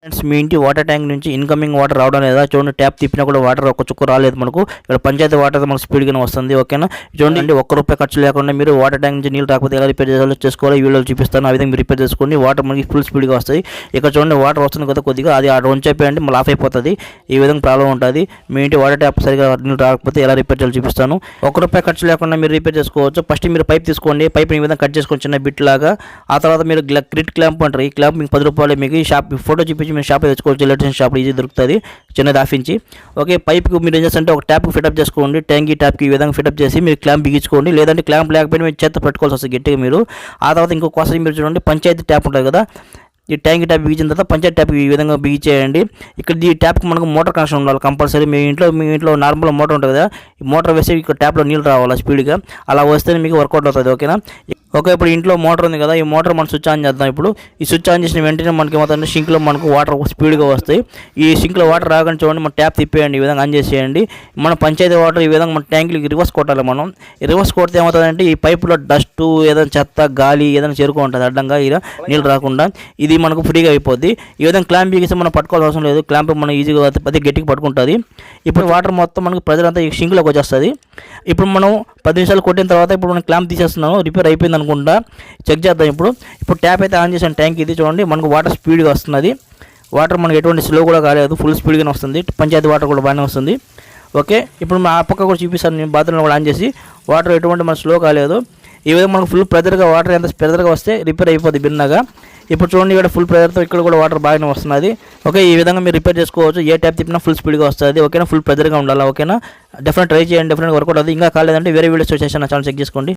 Friends, మీ ఇంటి water tank నుంచి incoming water రావడం లేదా చూడండి. ట్యాప్ తిప్పినా కూడా వాటర్ ఒక చుక్క రాలేదు మనకు. ఇక్కడ పంచాయతీ వాటర్ మనకు స్పీడ్గానే వస్తుంది. ఓకేనా, చూడండి. ₹1 ఖర్చు లేకుండా మీరు వాటర్ ట్యాంక్ నుంచి నీళ్ళు రాకపోతే ఎలా రిపేర్ చేసుకోవాలో ఈ వీడియోలో చూపిస్తాను. ఆ విధంగా మీరు రిపేర్ చేసుకోండి. వాటర్ మనకి ఫుల్ స్పీడ్గా వస్తాయి. ఇక్కడ చూడండి, వాటర్ వస్తుంది కదా కొద్దిగా, అది ఆన్ చెప్పేయండి, మళ్ళీ ఆఫ్ అయిపోతుంది. ఈ విధంగా ప్రాబ్లం ఉంటుంది. మీ ఇంటి వాటర్ ట్యాప్ సరిగా నీళ్ళు రాకపోతే ఎలా రిపేర్ చేయాలో చూపిస్తాను. ₹1 ఖర్చు లేకుండా మీరు రిపేర్ చేసుకోవచ్చు. ఫస్ట్ మీరు పైప్ తీసుకోండి. పైప్ ఈ విధంగా కట్ చేసుకొని చిన్న బిట్ లాగా. ఆ తర్వాత మీరు గ్రిడ్ క్లాంప్ అంటారు. ఈ క్లాంప్ మీకు ₹10 మీకు షాప్ ఫోటో చూపించి మీరు షాప్ తెచ్చుకోవచ్చు. ఎలక్ట్రిషన్ షాప్ ఈజీ దొరుకుతుంది, చిన్నది ఆఫించి. ఓకే, పైప్కి మీరు ఏం చేస్తే ఒక ట్యాప్కి ఫిటప్ చేసుకోండి. ట్యాంక్ ట్యాప్కి ఈ విధంగా ఫిటప్ చేసి మీరు క్లాంప్ బిగించుకోండి. లేదంటే క్లాంప్ లేకపోయినా మీరు చేత పెట్టుకోవాల్సి వస్తుంది గట్టిగా మీరు. ఆ తర్వాత ఇంకొకసారి మీరు చూడండి, పంచాయతీ ట్యాప్ ఉంటుంది కదా, ఈ ట్యాంక్ ట్యాప్ బిగించిన తర్వాత పంచాయతీ ట్యాప్ ఈ విధంగా బిగించేయండి. ఇక్కడ ఈ ట్యాప్కి మనకు మోటార్ కనెక్షన్ ఉండాలి కంపల్సరీ. మీ ఇంట్లో నార్మల్ మోటార్ ఉంటుంది కదా, ఈ మోటార్ వేసి ఇక్కడ ట్యాప్లో నీళ్ళు రావాలి స్పీడ్గా. అలా వస్తేనే మీకు వర్కౌట్ అవుతుంది. ఓకేనా. ఓకే, ఇప్పుడు ఇంట్లో మోటార్ ఉంది కదా, ఈ మోటార్ మనం స్విచ్ ఆన్ చేద్దాం. ఇప్పుడు ఈ స్విచ్ ఆన్ చేసిన వెంటనే మనకి ఏమవుతుంది, షింక్లో మనకు వాటర్ స్పీడ్గా వస్తాయి. ఈ షింక్లో వాటర్ రాగానే చూడండి, మన ట్యాప్ తిప్పేయండి, ఈ విధంగా ఆన్ చేసేయండి. మన పంచాయతీ వాటర్ ఈ విధంగా మన ట్యాంకులకి రివర్స్ కొట్టాలి మనం. ఈ రివర్స్ కొడితే ఏమవుతుందంటే ఈ పైపులో డస్ట్, ఏదైనా చెత్త, గాలి ఏదైనా చేరుకో ఉంటుంది అడ్డంగా, ఇలా నీళ్ళు రాకుండా. ఇది మనకు ఫ్రీగా అయిపోద్ది. ఈ విధంగా క్లాంప్ బిగిస్తే మనం పట్టుకోవాల్సిన అవసరం లేదు. క్లాంప్ మనం ఈజీగా అతి గట్టిగా పట్టుకుంటుంది. ఇప్పుడు వాటర్ మొత్తం మనకు ప్రెజర్ అంతా ఈ షింక్లోకి వచ్చేస్తుంది. ఇప్పుడు మనం 10 నిమిషాలు కొట్టిన తర్వాత ఇప్పుడు మనం క్లాంప్ తీసేస్తున్నాము. రిపేర్ అయిపోయింది అనుకుంటా, చెక్ చేద్దాం. ఇప్పుడు ట్యాప్ అయితే ఆన్ చేసాను. ట్యాంక్ ఇది చూడండి, మనకు వాటర్ స్పీడ్గా వస్తున్నది. వాటర్ మనకి ఎటువంటి స్లో కూడా కాలేదు, ఫుల్ స్పీడ్గానే వస్తుంది. పంచాయతీ వాటర్ కూడా బాగానే వస్తుంది. ఓకే, ఇప్పుడు ఆ పక్క కూడా చూపిస్తాను నేను. బాత్రూంలో కూడా ఆన్ చేసి వాటర్ ఎటువంటి మనకు స్లో కాలేదు. ఈ విధంగా మనకు ఫుల్ ప్రెజర్గా వాటర్ ఎంత ప్రెజర్గా వస్తే రిపేర్ అయిపోద్ది భిన్నగా. ఇప్పుడు చూడండి, ఇక్కడ ఫుల్ ప్రెజర్తో ఇక్కడ కూడా వాటర్ బాగానే వస్తున్నది. ఓకే, ఈ విధంగా మీరు రిపేర్ చేసుకోవచ్చు. ఏ ట్యాప్ తిప్పినా ఫుల్ స్పీడ్గా వస్తుంది. ఓకేనా, ఫుల్ ప్రెజర్గా ఉండాలి. ఓకేనా, డెఫినెట్ ట్రై చేయండి, డెఫినెట్ వర్కౌట్ అవుతుంది. ఇంకా కాలేదంటే వేరే వీడియోస్ చేసాను, ఛానల్ చెక్ చేసుకోండి.